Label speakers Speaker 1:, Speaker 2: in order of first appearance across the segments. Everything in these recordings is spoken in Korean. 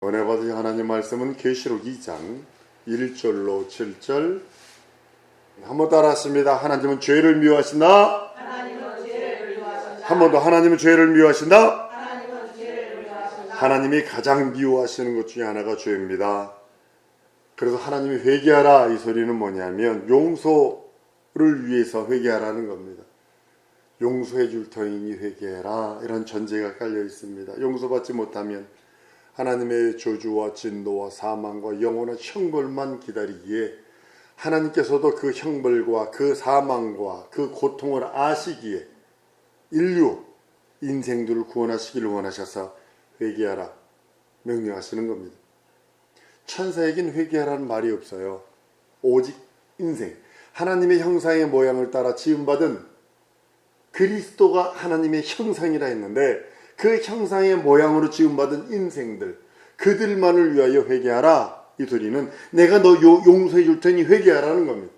Speaker 1: 은혜 받으신 하나님 말씀은 계시록 2장 1절로 7절 한번 따라하십니다. 하나님은 죄를 미워하신다. 한 번 더. 하나님은 죄를 미워하신다. 하나님이 가장 미워하시는 것 중에 하나가 죄입니다. 그래서 하나님이 회개하라 이 소리는 뭐냐면 용서를 위해서 회개하라는 겁니다. 용서해 줄 터이니 회개해라, 이런 전제가 깔려 있습니다. 용서받지 못하면 하나님의 저주와 진노와 사망과 영원한 형벌만 기다리기에 하나님께서도 그 형벌과 그 사망과 그 고통을 아시기에 인류 인생들을 구원하시기를 원하셔서 회개하라 명령하시는 겁니다. 천사에겐 회개하라는 말이 없어요. 오직 인생, 하나님의 형상의 모양을 따라 지음받은 그리스도가 하나님의 형상이라 했는데 그 형상의 모양으로 지음받은 인생들, 그들만을 위하여 회개하라 이 소리는 내가 너 용서해 줄 테니 회개하라는 겁니다.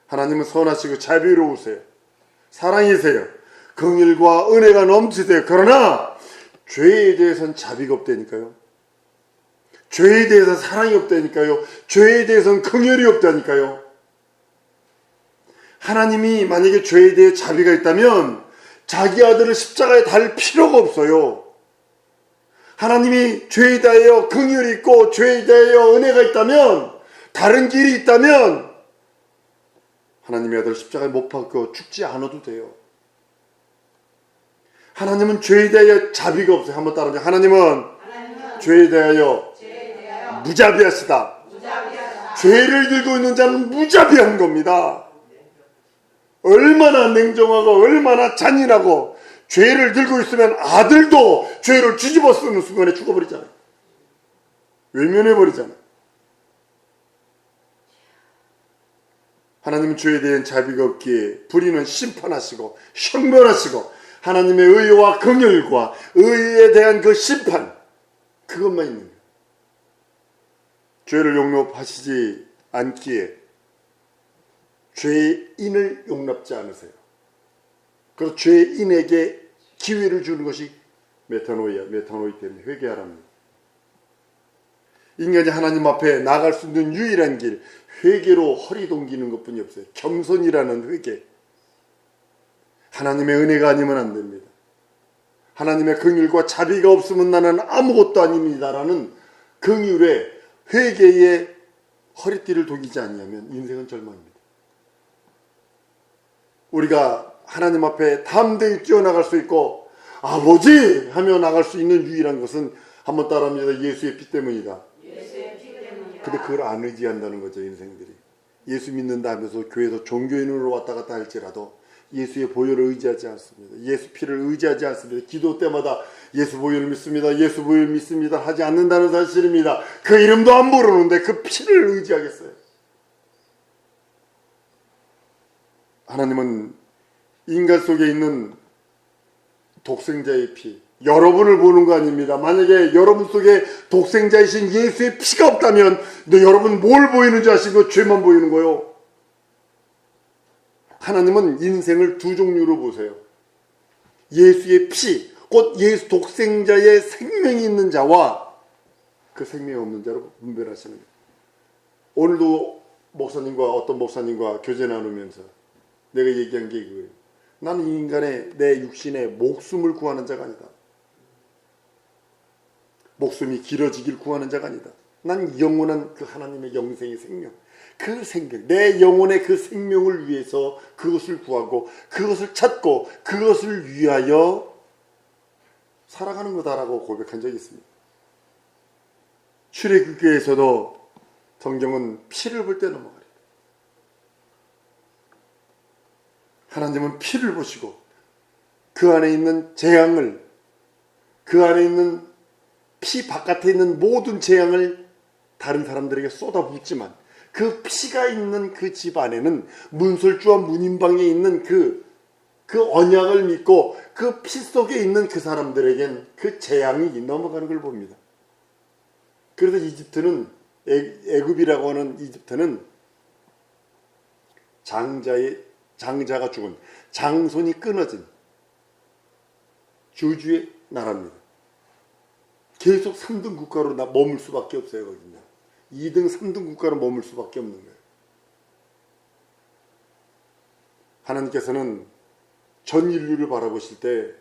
Speaker 1: 하나님은 선하시고 자비로우세요. 사랑이세요. 긍휼과 은혜가 넘치세요. 그러나 죄에 대해서는 자비가 없다니까요. 죄에 대해서는 사랑이 없다니까요. 죄에 대해서는 긍휼이 없다니까요. 하나님이 만약에 죄에 대해 자비가 있다면 자기 아들을 십자가에 달 필요가 없어요. 하나님이 죄에 대하여 긍휼이 있고 죄에 대하여 은혜가 있다면, 다른 길이 있다면 하나님의 아들 십자가에 못 박혀 죽지 않아도 돼요. 하나님은 죄에 대하여 자비가 없어요. 한번 따라하죠. 하나님은 죄에 대하여 무자비하시다. 죄를 들고 있는 자는 무자비한 겁니다. 얼마나 냉정하고 얼마나 잔인하고, 죄를 들고 있으면 아들도 죄를 뒤집어 쓰는 순간에 죽어버리잖아요. 외면해버리잖아요. 하나님은 죄에 대한 자비가 없기에 불의는 심판하시고 형벌하시고 하나님의 의와 긍휼과 의에 대한 그 심판, 그것만 있는 거예요. 죄를 용납하시지 않기에 죄인을 용납지 않으세요. 그래서 죄인에게 기회를 주는 것이 메타노이 때문에 회개하랍니다. 인간이 하나님 앞에 나갈 수 있는 유일한 길, 회개로 허리 동기는 것뿐이 없어요. 겸손이라는 회개. 하나님의 은혜가 아니면 안 됩니다. 하나님의 긍휼과 자비가 없으면 나는 아무것도 아닙니다라는 긍휼에, 회개에 허리띠를 동이지 않으면 인생은 절망입니다. 우리가 하나님 앞에 담대히 뛰어나갈 수 있고 아버지 하며 나갈 수 있는 유일한 것은, 한번 따라합니다. 예수의 피 때문이다. 근데 그걸 안 의지한다는 거죠. 인생들이 예수 믿는다 하면서 교회에서 종교인으로 왔다 갔다 할지라도 예수의 보혈을 의지하지 않습니다. 예수 피를 의지하지 않습니다. 기도 때마다 예수 보혈을 믿습니다. 예수 보혈 믿습니다 하지 않는다는 사실입니다. 그 이름도 안 부르는데 그 피를 의지하겠어요? 하나님은 인간 속에 있는 독생자의 피, 여러분을 보는 거 아닙니다. 만약에 여러분 속에 독생자이신 예수의 피가 없다면 여러분 뭘 보이는지 아시고 죄만 보이는 거요. 하나님은 인생을 두 종류로 보세요. 예수의 피, 곧 예수 독생자의 생명이 있는 자와 그 생명이 없는 자로 분별하시는 거예요. 오늘도 어떤 목사님과 교제 나누면서 내가 얘기한 게 이거예요. 나는 이 인간의, 내 육신의 목숨을 구하는 자가 아니다. 목숨이 길어지길 구하는 자가 아니다. 난 영원한 그 하나님의 영생의 생명, 그 생명, 내 영혼의 그 생명을 위해서 그것을 구하고 그것을 찾고 그것을 위하여 살아가는 거다라고 고백한 적이 있습니다. 출애굽기에서도 성경은 피를 볼 때 넘어가요. 하나님은 피를 보시고 그 안에 있는 재앙을, 그 안에 있는 피 바깥에 있는 모든 재앙을 다른 사람들에게 쏟아붓지만 그 피가 있는 그 집 안에는 문설주와 문인방에 있는 그 언약을 믿고 그 피 속에 있는 그 사람들에겐 그 재앙이 넘어가는 걸 봅니다. 그래서 이집트는, 애굽이라고 하는 이집트는 장자가 죽은, 장손이 끊어진 저주의 나라입니다. 계속 3등 국가로 머물 수밖에 없어요. 거기는 2등, 3등 국가로 머물 수밖에 없는 거예요. 하나님께서는 전 인류를 바라보실 때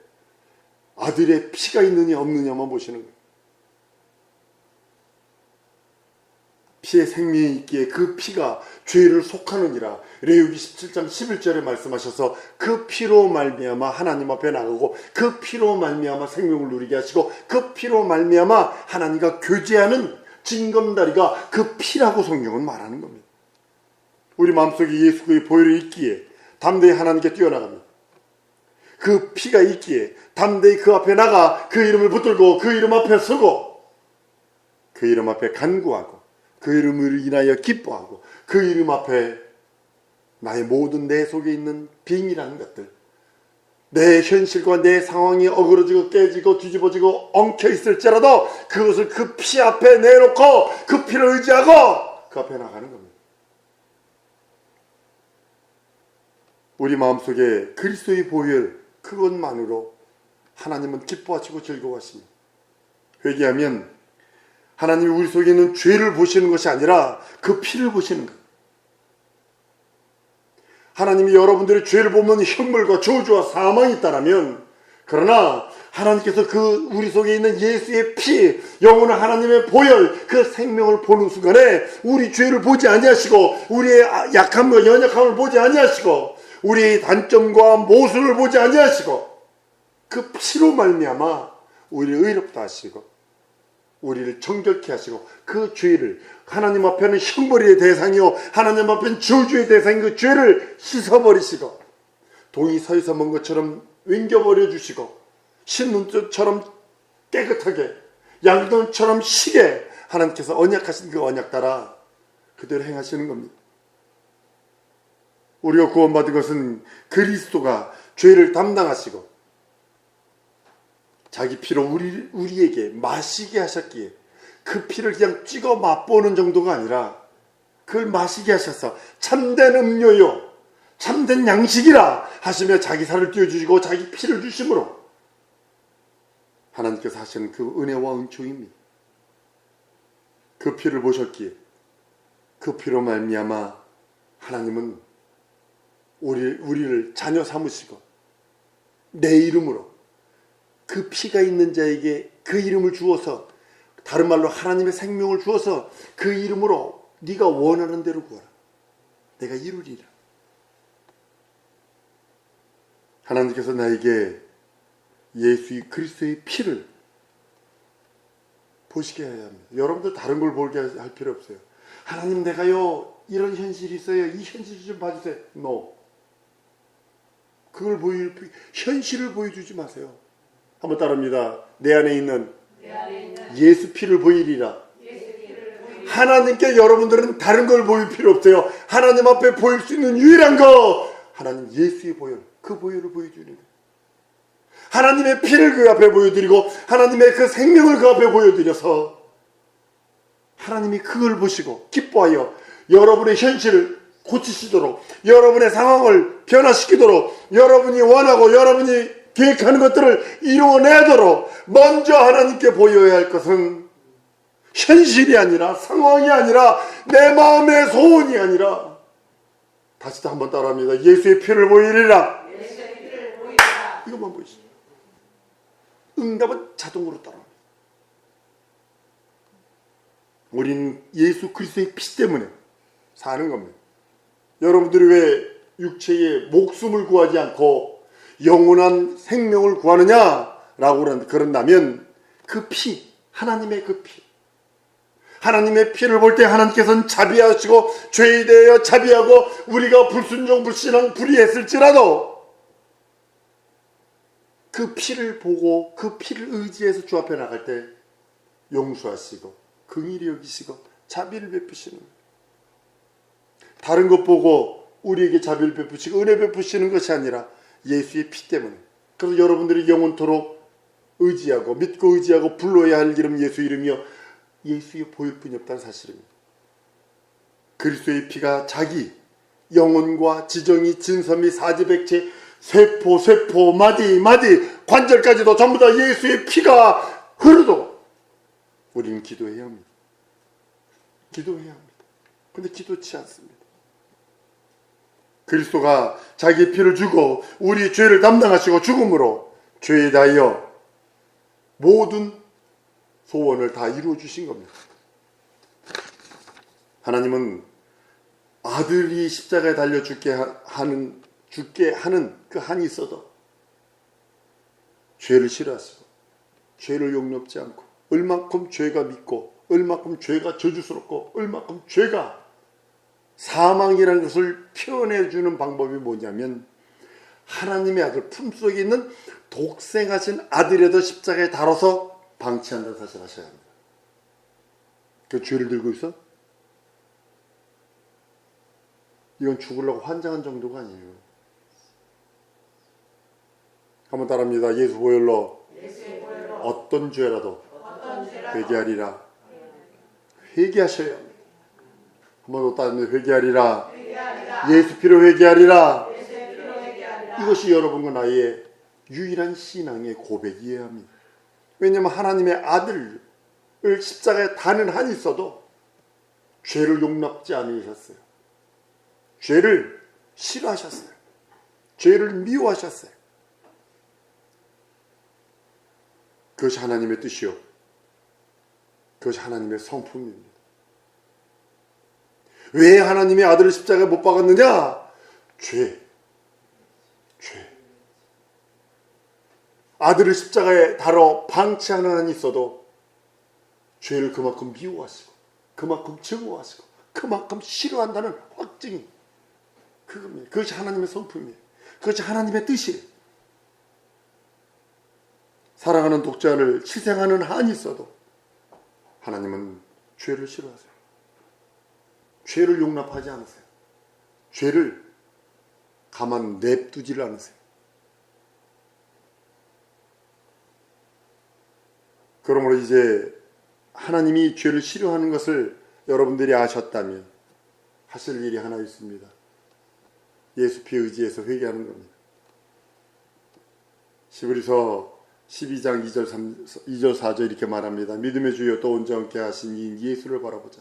Speaker 1: 아들의 피가 있느냐 없느냐만 보시는 거예요. 피에 생명이 있기에 그 피가 죄를 속하느니라. 레위기 17장 11절에 말씀하셔서 그 피로 말미암아 하나님 앞에 나가고 그 피로 말미암아 생명을 누리게 하시고 그 피로 말미암아 하나님과 교제하는 징검다리가 그 피라고 성경은 말하는 겁니다. 우리 마음속에 예수 그의 보혈이 있기에 담대히 하나님께 뛰어나갑니다. 그 피가 있기에 담대히 그 앞에 나가 그 이름을 붙들고 그 이름 앞에 서고 그 이름 앞에 간구하고 그 이름을 인하여 기뻐하고 그 이름 앞에 나의 모든 내 속에 있는 빙이라는 것들, 내 현실과 내 상황이 어그러지고 깨지고 뒤집어지고 엉켜 있을지라도 그것을 그 피 앞에 내놓고 그 피를 의지하고 그 앞에 나가는 겁니다. 우리 마음속에 그리스도의 보혈 그것만으로 하나님은 기뻐하시고 즐거워하십니다. 회개하면 하나님이 우리 속에 있는 죄를 보시는 것이 아니라 그 피를 보시는 것. 하나님이 여러분들의 죄를 보면 형벌과 저주와 사망이 있다라면, 그러나 하나님께서 그 우리 속에 있는 예수의 피, 영원한 하나님의 보혈, 그 생명을 보는 순간에 우리 죄를 보지 아니하시고 우리의 약함과 연약함을 보지 아니하시고 우리의 단점과 모순을 보지 아니하시고 그 피로 말미암아 우리를 의롭다 하시고 우리를 정결케 하시고 그 죄를, 하나님 앞에는 형벌의 대상이요 하나님 앞에는 저주의 대상인 그 죄를 씻어버리시고 동이 서에서 먼 것처럼 윙겨버려 주시고 신눈처럼 깨끗하게 양눈처럼 시게 하나님께서 언약하신 그 언약 따라 그대로 행하시는 겁니다. 우리가 구원받은 것은 그리스도가 죄를 담당하시고 자기 피로 우리에게 마시게 하셨기에 그 피를 그냥 찍어 맛보는 정도가 아니라 그걸 마시게 하셔서 참된 음료요 참된 양식이라 하시며 자기 살을 띄워주시고 자기 피를 주심으로 하나님께서 하시는 그 은혜와 은총입니다. 그 피를 보셨기에 그 피로 말미암아 하나님은 우리를 자녀 삼으시고 내 이름으로 그 피가 있는 자에게 그 이름을 주어서, 다른 말로 하나님의 생명을 주어서 그 이름으로 네가 원하는 대로 구하라. 내가 이루리라. 하나님께서 나에게 예수 그리스도의 피를 보시게 해야 합니다. 여러분들 다른 걸 보게 할 필요 없어요. 하나님 내가요 이런 현실이 있어요. 이 현실 좀 봐주세요. No. 그걸 현실을 보여주지 마세요. 한번 따라합니다. 내 안에 있는 예수 피를 보이리라. 하나님께 여러분들은 다른 걸 보일 필요 없어요. 하나님 앞에 보일 수 있는 유일한 거, 하나님 예수의 보혈, 그 보혈을 보여주는 거예요. 하나님의 피를 그 앞에 보여드리고 하나님의 그 생명을 그 앞에 보여드려서 하나님이 그걸 보시고 기뻐하여 여러분의 현실을 고치시도록, 여러분의 상황을 변화시키도록, 여러분이 원하고 여러분이 계획하는 것들을 이루어내도록 먼저 하나님께 보여야 할 것은 현실이 아니라, 상황이 아니라, 내 마음의 소원이 아니라, 다시 또 한번 따라합니다. 예수의 피를 보이리라. 이것만 보이시죠. 응답은 자동으로 따라옵니다. 우리는 예수 그리스도의 피 때문에 사는 겁니다. 여러분들이 왜 육체의 목숨을 구하지 않고 영원한 생명을 구하느냐라고 그런다면 그 피, 하나님의 그 피, 하나님의 피를 볼 때 하나님께서는 자비하시고 죄에 대하여 자비하고 우리가 불순종 불신앙 불의했을지라도 그 피를 보고 그 피를 의지해서 주 앞에 나갈 때 용서하시고 긍휼히 여기시고 자비를 베푸시는 거예요. 다른 것 보고 우리에게 자비를 베푸시고 은혜 베푸시는 것이 아니라 예수의 피 때문에. 그래서 여러분들이 영원토록 의지하고 믿고 의지하고 불러야 할 이름 예수 이름이요 예수의 보혈뿐이 없다는 사실입니다. 그리스도의 피가 자기 영혼과 지정이 진섬이 사지백체 세포 마디 관절까지도 전부 다 예수의 피가 흐르도록 우리는 기도해야 합니다. 기도해야 합니다. 근데 기도치 않습니다. 그리스도가 자기의 피를 주고 우리의 죄를 담당하시고 죽음으로 죄에 대하여 모든 소원을 다 이루어 주신 겁니다. 하나님은 아들이 십자가에 달려 죽게 하는 그 한이 있어도 죄를 싫어하시고 죄를 용납지 않고 얼만큼 죄가 밉고 얼만큼 죄가 저주스럽고 얼만큼 죄가 사망이라는 것을 표현해 주는 방법이 뭐냐면 하나님의 아들 품속에 있는 독생하신 아들에도 십자가에 달아서 방치한다는 사실을 하셔야 합니다. 그 죄를 들고 있어? 이건 죽으려고 환장한 정도가 아니에요. 한번 따라합니다. 예수 보혈로 어떤 죄라도 회개하리라. 회개하셔야 합니다. 한번 더 따라합니다. 회개하리라. 예수 피로 회개하리라. 이것이 여러분과 나의 유일한 신앙의 고백이어야 합니다. 왜냐하면 하나님의 아들을 십자가에 다는 한이 있어도 죄를 용납지 않으셨어요. 죄를 싫어하셨어요. 죄를 미워하셨어요. 그것이 하나님의 뜻이요. 그것이 하나님의 성품입니다. 왜 하나님의 아들을 십자가에 못 박았느냐? 죄. 아들을 십자가에 달아 방치하는 한이 있어도 죄를 그만큼 미워하시고 그만큼 증오하시고 그만큼 싫어한다는 확증이 그겁니다. 그것이 하나님의 성품이에요. 그것이 하나님의 뜻이에요. 사랑하는 독자를 희생하는 한이 있어도 하나님은 죄를 싫어하세요. 죄를 용납하지 않으세요. 죄를 가만 냅두지를 않으세요. 그러므로 이제 하나님이 죄를 싫어하는 것을 여러분들이 아셨다면 하실 일이 하나 있습니다. 예수 피 의지해서 회개하는 겁니다. 히브리서 12장 2절 4절 이렇게 말합니다. 믿음의 주여 또 온전케 하신 이 예수를 바라보자.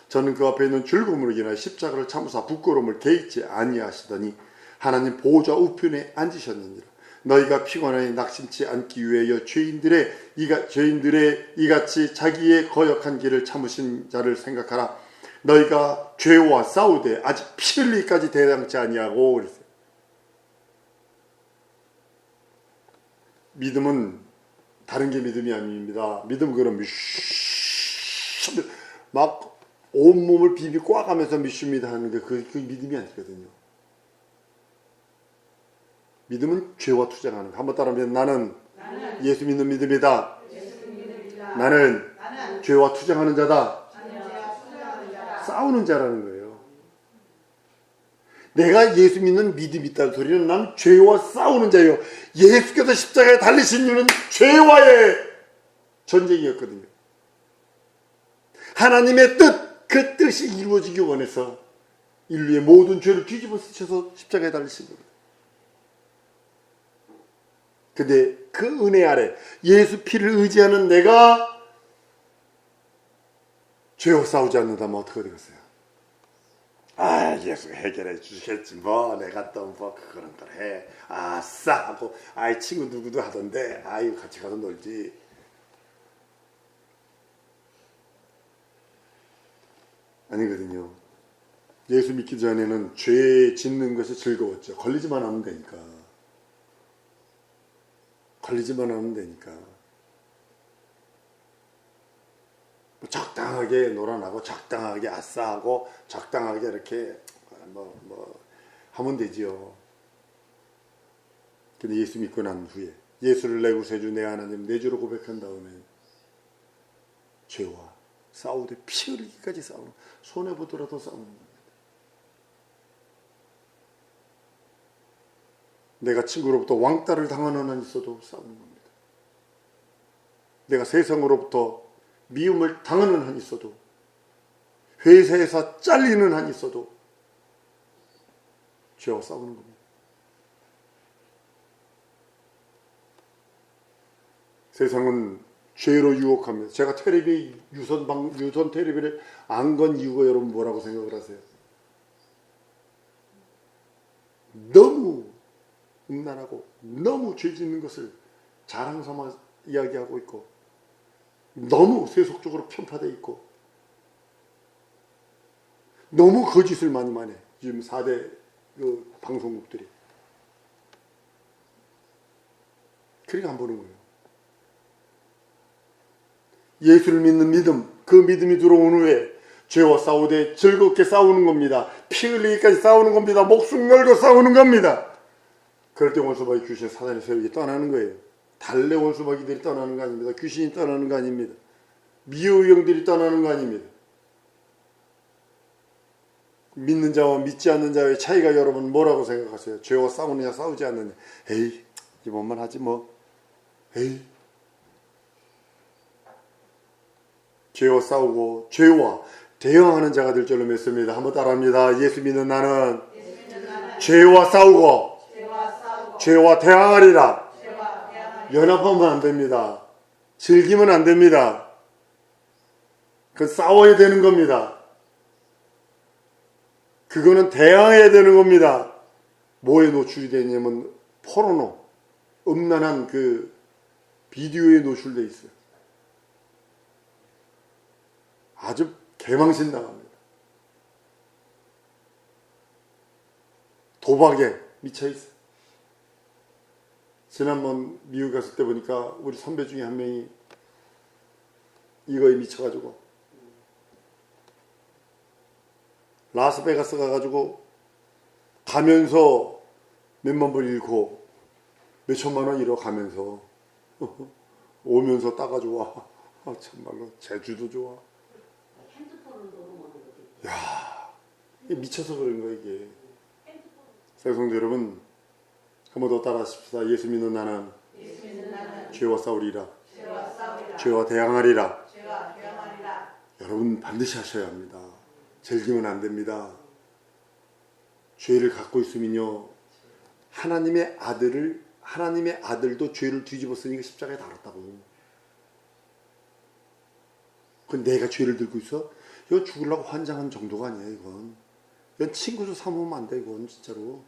Speaker 1: 저는 그 앞에 있는 즐거움으로 인하여 십자가를 참으사 부끄러움을 개의치 아니하시더니 하나님 보좌 우편에 앉으셨느니라. 너희가 피곤하니 낙심치 않기 위하여 죄인들의 이같이 자기의 거역한 길을 참으신 자를 생각하라. 너희가 죄와 싸우되 아직 피 흘리기까지 대당치 아니하고 그랬어요. 믿음은 다른 게 믿음이 아닙니다. 믿음은 그런 막 온몸을 비비 꽉 하면서 믿습니다 하는데 그게 믿음이 아니거든요. 믿음은 죄와 투쟁하는 거. 한번 따라하면 나는 예수 믿는 믿음이다. 나는 죄와 투쟁하는 자다. 싸우는 자라는 거예요. 내가 예수 믿는 믿음이 있다는 소리는 난 죄와 싸우는 자예요. 예수께서 십자가에 달리신 이유는 죄와의 전쟁이었거든요. 하나님의 뜻, 그 뜻이 이루어지기 원해서 인류의 모든 죄를 뒤집어 쓰셔서 십자가에 달리신 겁니다. 근데 그 은혜 아래 예수 피를 의지하는 내가 죄와 싸우지 않는다면 어떻게 되겠어요? 아, 예수가 해결해 주시겠지 뭐 내가 또 뭐 그런 걸 해 아싸 하고 아이 친구 누구도 하던데 아이 같이 가서 놀지. 아니거든요. 예수 믿기 전에는 죄 짓는 것이 즐거웠죠. 걸리지만 하면 되니까. 적당하게 놀아나고 적당하게 아싸하고 적당하게 이렇게 뭐 하면 되지요. 근데 예수 믿고 난 후에 예수를 내 구세주 내 하나님 내 주로 고백한 다음에 죄와 싸우되 피 흘리기까지 싸우는, 손해보더라도 싸우는 겁니다. 내가 친구로부터 왕따를 당하는 한 있어도 싸우는 겁니다. 내가 세상으로부터 미움을 당하는 한 있어도, 회사에서 잘리는 한 있어도 죄와 싸우는 겁니다. 세상은 죄로 유혹하면서 제가 테레비 유선 테레비를 안 건 이유가 여러분 뭐라고 생각을 하세요? 너무 음란하고 너무 죄 짓는 것을 자랑 삼아 이야기하고 있고 너무 세속적으로 편파되어 있고 너무 거짓을 많이 해. 지금 4대 그 방송국들이. 그러니까 안 보는 거예요. 예수를 믿는 믿음, 그 믿음이 들어온 후에 죄와 싸우되 즐겁게 싸우는 겁니다. 피 흘리기까지 싸우는 겁니다. 목숨 걸고 싸우는 겁니다. 그럴 때 원수마귀 귀신 사단이 세력이 떠나는 거예요. 달래 원수마귀들이 떠나는 거 아닙니다. 귀신이 떠나는 거 아닙니다. 미호의 영들이 떠나는 거 아닙니다. 믿는 자와 믿지 않는 자의 차이가 여러분 뭐라고 생각하세요? 죄와 싸우느냐 싸우지 않느냐. 에이 이번만 하지 뭐. 에이 죄와 싸우고 죄와 대항하는 자가 될 줄로 믿습니다. 한번 따라합니다. 예수 믿는 나는 죄와 싸우고 죄와 대항하리라. 연합하면 안 됩니다. 즐기면 안 됩니다. 그건 싸워야 되는 겁니다. 그거는 대항해야 되는 겁니다. 뭐에 노출이 되냐면 포르노, 음란한 그 비디오에 노출되어 있어요. 아주 개망신 당합니다. 도박에 미쳐 있어요. 지난번 미국 갔을 때 보니까 우리 선배 중에 한 명이 이거에 미쳐가지고 라스베가스 가가지고 가면서 몇만 불 잃고 몇천만 원 잃어 가면서 오면서 따가지고 와. 참말로 제주도 좋아. 야, 이게 미쳐서 그런 거야 이게. 성도 여러분, 한번 더 따라하십시다. 예수 믿는 나는 죄와 싸우리라. 죄와 대항하리라. 여러분 반드시 하셔야 합니다. 즐기면 안 됩니다. 죄를 갖고 있으면요, 하나님의 아들도 죄를 뒤집었으니까 십자가에 달았다고. 그건 내가 죄를 들고 있어? 이거 죽으려고 환장한 정도가 아니야. 이건 친구도 삼으면 안 돼. 이건 진짜로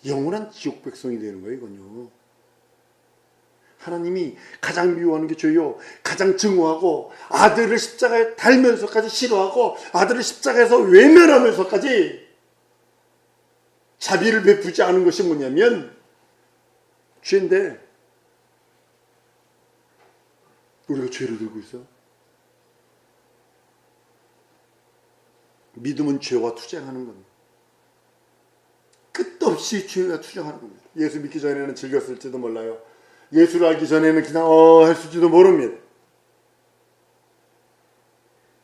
Speaker 1: 영원한 지옥 백성이 되는 거예요. 이건요, 하나님이 가장 미워하는 게 죄요. 가장 증오하고 아들을 십자가에 달면서까지 싫어하고 아들을 십자가에서 외면하면서까지 자비를 베푸지 않은 것이 뭐냐면 죄인데 우리가 죄를 들고 있어. 믿음은 죄와 투쟁하는 겁니다. 끝도 없이 죄와 투쟁하는 겁니다. 예수 믿기 전에는 즐겼을지도 몰라요. 예수를 알기 전에는 그냥 했을지도 모릅니다.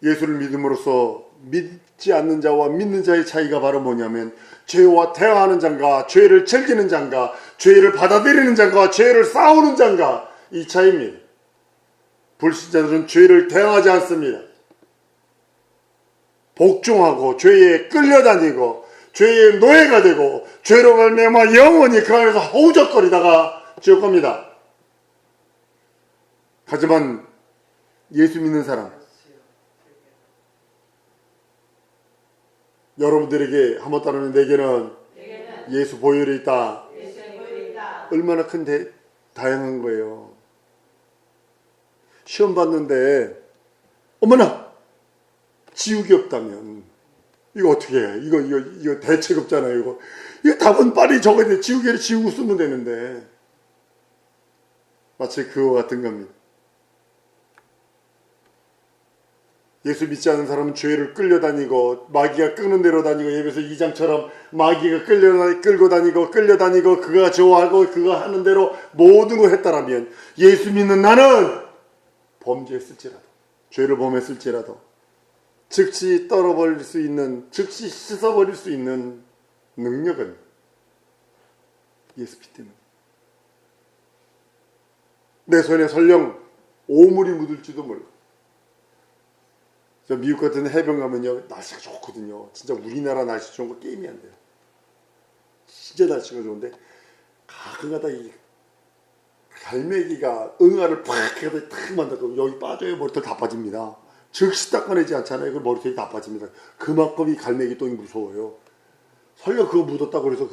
Speaker 1: 예수를 믿음으로써 믿지 않는 자와 믿는 자의 차이가 바로 뭐냐면 죄와 대화하는 자인가, 죄를 즐기는 자인가, 죄를 받아들이는 자인가, 죄를 싸우는 자인가, 이 차이입니다. 불신자들은 죄를 대항하지 않습니다. 복종하고 죄에 끌려다니고 죄의 노예가 되고 죄로 말미암아 영원히 그 안에서 허우적거리다가 지옥 갑니다. 하지만 예수 믿는 사람, 여러분들에게 한번 따르는 내게는 예수 보혈이 있다. 얼마나 큰 다양한 거예요. 시험 봤는데 어머나 지옥이 없다면 이거 어떻게 해? 이거 대책 없잖아요. 이거 답은 빨리 적어야 돼. 지우개를 지우고 쓰면 되는데. 마치 그와 같은 겁니다. 예수 믿지 않는 사람은 죄를 끌려다니고 마귀가 끄는 대로 다니고, 예배소 2장처럼 마귀가 끌고 다니고 그가 좋아하고 그가 하는 대로 모든 걸 했다라면, 예수 믿는 나는 범죄했을지라도, 죄를 범했을지라도 즉시 떨어버릴 수 있는, 즉시 씻어버릴 수 있는 능력은 예수 피 때문에. 내 손에 설령 오물이 묻을지도 몰라. 저 미국 같은 해변 가면요, 날씨가 좋거든요. 진짜 우리나라 날씨 좋은 거 게임이 안 돼요. 진짜 날씨가 좋은데 가끔가다 이 갈매기가 응아를 팍 해서 탁 만들고 여기 빠져요. 머리털 다 빠집니다. 즉시 닦아내지 않잖아요. 그 머리털이 다 빠집니다. 그만큼 이 갈매기 똥이 무서워요. 설령 그거 묻었다고 해서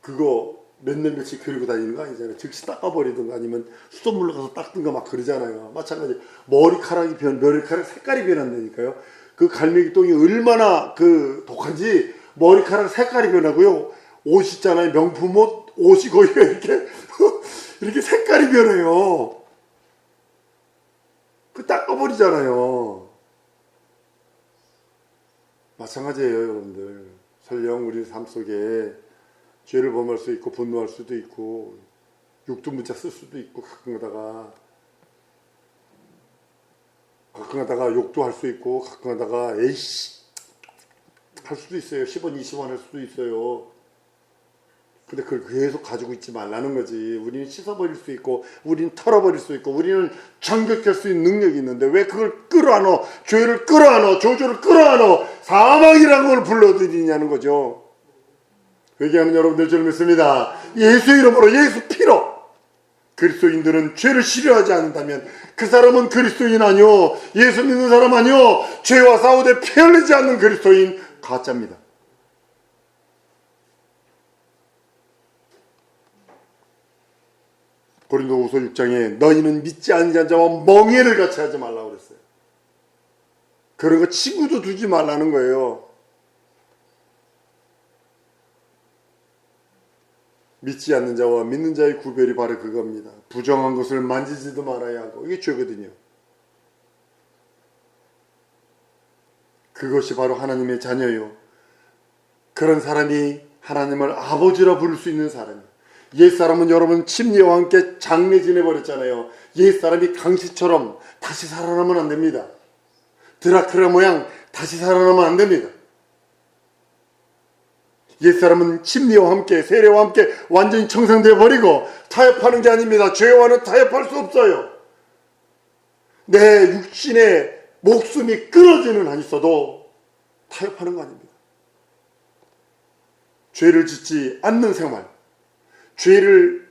Speaker 1: 그거 몇 년 며칠 그리고 다니는 거 아니잖아요. 즉시 닦아버리든가 아니면 수돗물로 가서 닦든가 막 그러잖아요. 마찬가지 머리카락 색깔이 변한다니까요. 그 갈매기 똥이 얼마나 그 독한지 머리카락 색깔이 변하고요. 옷 있잖아요. 명품 옷이 거의 이렇게 이렇게 색깔이 변해요. 그 닦아버리잖아요. 마찬가지예요, 여러분들. 설령 우리 삶 속에 죄를 범할 수 있고 분노할 수도 있고 육두문자 쓸 수도 있고 가끔 가다가 욕도 할 수 있고 가끔 가다가 에이씨 할 수도 있어요. 10원 20원 할 수도 있어요. 근데 그걸 계속 가지고 있지 말라는 거지. 우리는 씻어버릴 수 있고 우리는 털어버릴 수 있고 우리는 정결할 수 있는 능력이 있는데 왜 그걸 끌어안어, 죄를 끌어안어, 저주를 끌어안어, 사망이라는 걸 불러들이냐는 거죠. 회개하는 여러분들 저를 믿습니다. 예수 이름으로, 예수 피로 그리스도인들은 죄를 싫어하지 않는다면 그 사람은 그리스도인 아니요, 예수 믿는 사람 아니요, 죄와 싸우되 피 흘리지 않는 그리스도인 가짜입니다. 고린도후서 6장에 너희는 믿지 않는 자와 멍해를 같이 하지 말라고 그랬어요. 그런 거 친구도 두지 말라는 거예요. 믿지 않는 자와 믿는 자의 구별이 바로 그겁니다. 부정한 것을 만지지도 말아야 하고 이게 죄거든요. 그것이 바로 하나님의 자녀요. 그런 사람이 하나님을 아버지라 부를 수 있는 사람이에요. 옛사람은 여러분 침례와 함께 장례 지내버렸잖아요. 옛사람이 강시처럼 다시 살아나면 안 됩니다. 드라큘라 모양 다시 살아나면 안 됩니다. 옛사람은 침례와 함께 세례와 함께 완전히 청산되어 버리고 타협하는 게 아닙니다. 죄와는 타협할 수 없어요. 내 육신의 목숨이 끊어지는 한 있어도 타협하는 거 아닙니다. 죄를 짓지 않는 생활,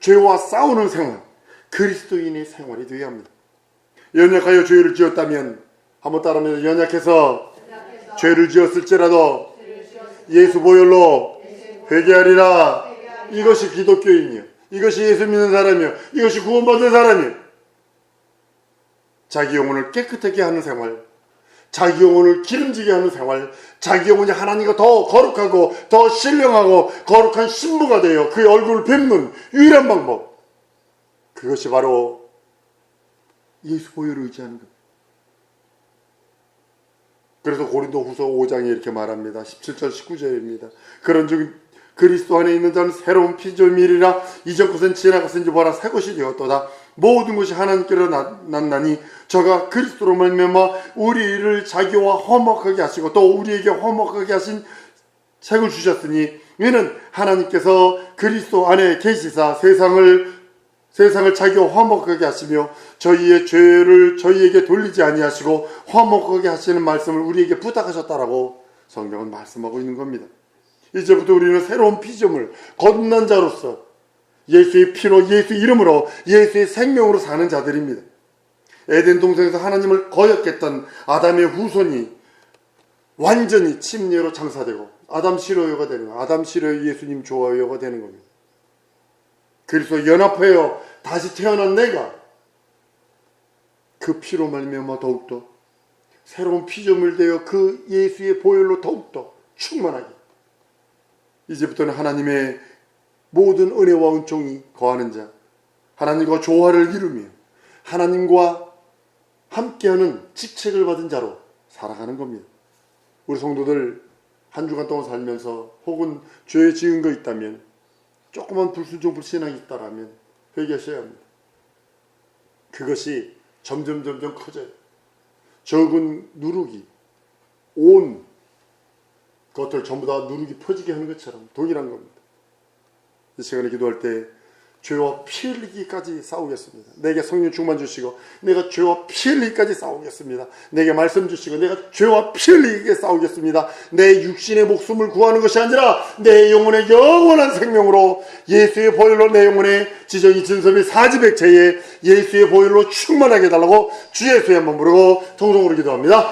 Speaker 1: 죄와 싸우는 생활, 그리스도인의 생활이 되어야 합니다. 연약하여 죄를 지었다면 한번 따라하면 연약해서 죄를 지었을지라도 예수 보혈로 회개하리라. 이것이 기독교인이요, 이것이 예수 믿는 사람이요, 이것이 구원받은 사람이요. 자기 영혼을 깨끗하게 하는 생활, 자기 영혼을 기름지게 하는 생활, 자기 영혼이 하나님과 더 거룩하고 더 신령하고 거룩한 신부가 되어 그의 얼굴을 뵙는 유일한 방법, 그것이 바로 예수 보혈을 의지하는 것. 그래서 고린도후서 5장에 이렇게 말합니다. 17절 19절입니다. 그런즉 그리스도 안에 있는 자는 새로운 피조물이라, 이전 것은 지나갔은지 보라 새 것이 되었도다. 모든 것이 하나님께로 났나니 저가 그리스도로 말미암아 우리를 자기와 화목하게 하시고 또 우리에게 화목하게 하신 책을 주셨으니 이는 하나님께서 그리스도 안에 계시사 세상을 자기와 화목하게 하시며 저희의 죄를 저희에게 돌리지 아니하시고 화목하게 하시는 말씀을 우리에게 부탁하셨다라고 성경은 말씀하고 있는 겁니다. 이제부터 우리는 새로운 피조물, 거듭난 자로서 예수의 피로, 예수 이름으로, 예수의 생명으로 사는 자들입니다. 에덴 동산에서 하나님을 거역했던 아담의 후손이 완전히 침례로 장사되고 아담 싫어요가 되는 거예요. 아담 싫어요, 예수님 좋아요가 되는 겁니다. 그래서 연합하여 다시 태어난 내가 그 피로 말미암아 더욱더 새로운 피조물 되어 그 예수의 보혈로 더욱더 충만하게, 이제부터는 하나님의 모든 은혜와 은총이 거하는 자, 하나님과 조화를 이루며 하나님과 함께하는 직책을 받은 자로 살아가는 겁니다. 우리 성도들 한 주간 동안 살면서 혹은 죄에 지은 거 있다면, 조그만 불순종 불신앙이 있다라면 회개하셔야 합니다. 그것이 점점 커져요. 적은 누룩이 온 것들 전부 다 누룩이 퍼지게 하는 것처럼 동일한 겁니다. 이 시간에 기도할 때 죄와 피 흘리기까지 싸우겠습니다. 내게 성령 충만 주시고 내가 죄와 피 흘리기까지 싸우겠습니다. 내게 말씀 주시고 내가 죄와 피 흘리기까지 싸우겠습니다. 내 육신의 목숨을 구하는 것이 아니라 내 영혼의 영원한 생명으로 예수의 보혈로 내 영혼의 지정이 진섭이 사지백체에 예수의 보혈로 충만하게 해달라고 주 예수의 한번 부르고 통성으로 기도합니다.